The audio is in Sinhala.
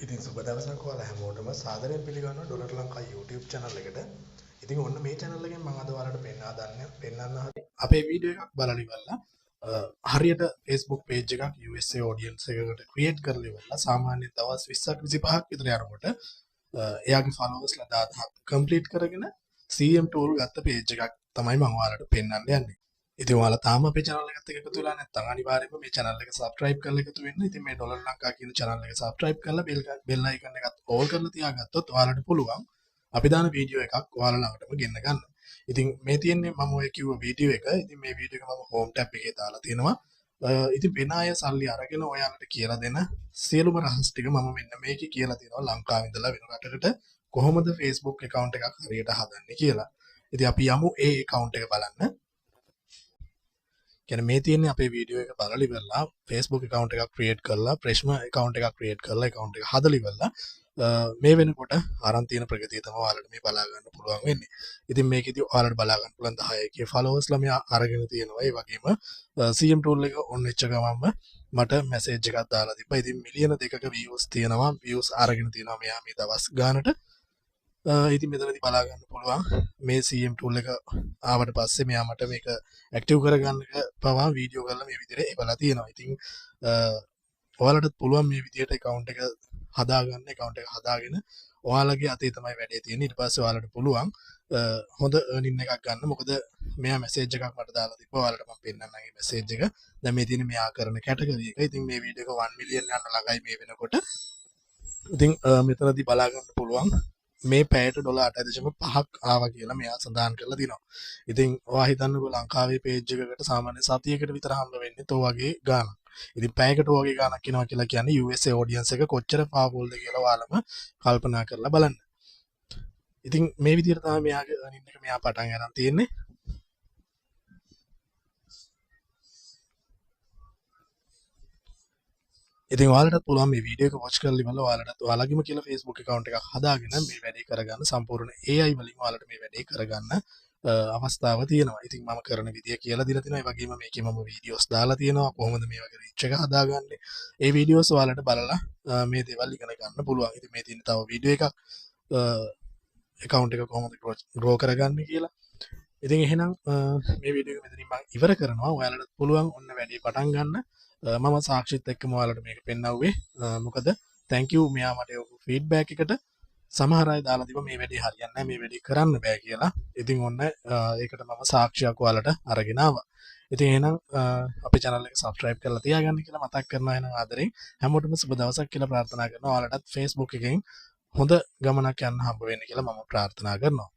ඉතින් සුබ දවසක් ඔයාලා හැමෝටම සාදරයෙන් පිළිගන්නවා ඩොලර් ලංකා YouTube channel එකට. ඉතින් ඔන්න මේ channel එකෙන් මම අද ඔයාලට පෙන්නන්න අපේ වීඩියෝ එකක් බලලා ඉවරලා හරියට Facebook page එකක් USA audience එකකට create කරලා ඉවරලා සාමාන්‍යයෙන් දවස් 20ක් 25ක් විතර යනකොට එයාගේ followers ලා 10000ක් complete කරගෙන CM tool ගත්ත page එකක් තමයි මම ඔයාලට පෙන්නන්න යන්නේ. ඉතින් ඔයාලා තාම අපේ channel එකත් එක්ක එකතු වෙලා නැත්නම් අනිවාර්යයෙන්ම මේ channel එක subscribe කරලා එකතු වෙන්න. ඉතින් මේ ඩොලර් ලංකා කියන channel එක subscribe කරලා bell icon එකත් all කරලා තියාගත්තොත් ඔයාලට පුළුවන් අපි දාන වීඩියෝ එකක් ඔයාලා ළඟටම ගෙන්න ගන්න. ඉතින් මේ තියෙන්නේ මම ඔය කිව්ව වීඩියෝ එක. ඉතින් මේ වීඩියෝ එක මම home tab එකේ දාලා තියෙනවා. ඉතින් වෙන අය සල්ලි අරගෙන ඔයාලට කියලා දෙන සියලුම රහස් ටික මම මෙන්න මේකේ කියලා තියෙනවා ලංකාවේ ඉඳලා වෙන රටකට කොහොමද Facebook account එකක් හරියට හදන්නේ කියලා. ඉතින් අපි යමු ඒ account එක බලන්න. කියන්නේ මේ තියෙන්නේ අපේ වීඩියෝ එක බලලා ඉවරලා Facebook account එකක් create කරලා Prishma account එකක් create කරලා account එක හදලා ඉවරලා මේ වෙනකොට අරන් තියෙන ප්‍රගතිය තමයි ඔයාලට මේ බලා ගන්න පුළුවන් වෙන්නේ. ඉතින් මේකෙදි ඔයාලට බලා ගන්න පුළුවන් 10k followers ලා මෙයා අරගෙන තියෙනවා. ඒ වගේම CM tool එක on වෙච්ච ගමන්ම මට message එකක් දාලා තිබ්බා. ඉතින් මිලියන 2ක views තියෙනවා. views අරගෙන තියෙනවා මෙයා මේ දවස් ගානට. ඉතින් මෙතනදී බලා ගන්න පුළුවන් මේ CM tool එක ආවට පස්සේ මෙයා මට මේක ඇක්ටිව් කරගන්න පවා වීඩියෝ කරලා මේ විදිහට එවලා තියෙනවා. ඉතින් ඔයාලටත් පුළුවන් මේ විදිහට account එක හදාගන්න. account එක හදාගෙන ඔයාලගේ අතේ තමයි වැඩේ තියෙන්නේ. ඊට පස්සේ ඔයාලට පුළුවන් හොඳ earning එකක් ගන්න. මොකද මෙයා message එකක් මට දාලා තිබ්බා. ඔයාලට මම පෙන්නන්නම් මේ message එක. දැන් මේ තියෙන්නේ මෙයා කරන කැටගරි එක. ඉතින් මේ වීඩියෝ එක 1 million යන ළඟයි මේ වෙනකොට. ඉතින් මෙතනදී බලා ගන්න පුළුවන් මේ පැයට $8.5ක් ආවා කියලා මෙයා සඳහන් කරලා තිනවා. ඉතින් ඔයා හිතන්නකෝ ලංකාවේ page එකකට සාමාන්‍ය සතියකට විතර හම්බ වෙන්නේ තෝ වගේ ගාණක්. ඉතින් පැයකට වගේ ගාණක් එනවා කියලා කියන්නේ USA audience එක කොච්චර powerfulද කියලා ඔයාලම කල්පනා කරලා බලන්න. ඉතින් මේ විදිහට තමයි මෙයාගේ earning එක මෙයා පටන් ගන්න තියෙන්නේ. ඉතින් ඔයාලටත් පුළුවන් මේ වීඩියෝ එක watch කරලා ඉවරලා ඔයාලටත් ඔයාලගේම කියලා Facebook account එකක් හදාගෙන මේ වැඩේ කරගන්න සම්පූර්ණ AI වලින් ඔයාලට මේ වැඩේ කරගන්න අවස්ථාව තියෙනවා. ඉතින් මම කරන විදිය කියලා දීලා තිනවා. ඒ වගේම මේකේ මම වීඩියෝස් දාලා තියෙනවා කොහොමද මේ වගේ රීච් එක හදාගන්නේ. ඒ වීඩියෝස් ඔයාලට බලලා මේ දේවල් ඉගෙන ගන්න පුළුවන්. ඉතින් මේ තියෙන තව වීඩියෝ එකක් account එක කොහොමද grow කරගන්නේ කියලා. ඉතින් එහෙනම් මේ වීඩියෝ එක මෙතනින් මම ඉවර කරනවා. ඔයාලට පුළුවන් ඔන්න වැඩේ පටන් ගන්න. මම සාක්ෂිත් එක්කම ඔයාලට මේක පෙන්නවුවේ. මොකද thank you මෙයා මට feedback එකට සමහර අය දාලා තිබ්බා මේ වැඩේ හරියන්නේ නැහැ මේ වැඩේ කරන්න බෑ කියලා. ඉතින් ඔන්න ඒකට මම සාක්ෂියක් ඔයාලට අරගෙන ආවා. ඉතින් එහෙනම් අපේ channel එක subscribe කරලා තියාගන්න කියලා මතක් කරනවා. එහෙනම් ආදරෙන් හැමෝටම සුබ දවසක් කියලා ප්‍රාර්ථනා කරනවා. ඔයාලටත් Facebook එකෙන් හොඳ ගමනක් යන්න හම්බ වෙන්න කියලා මම ප්‍රාර්ථනා කරනවා.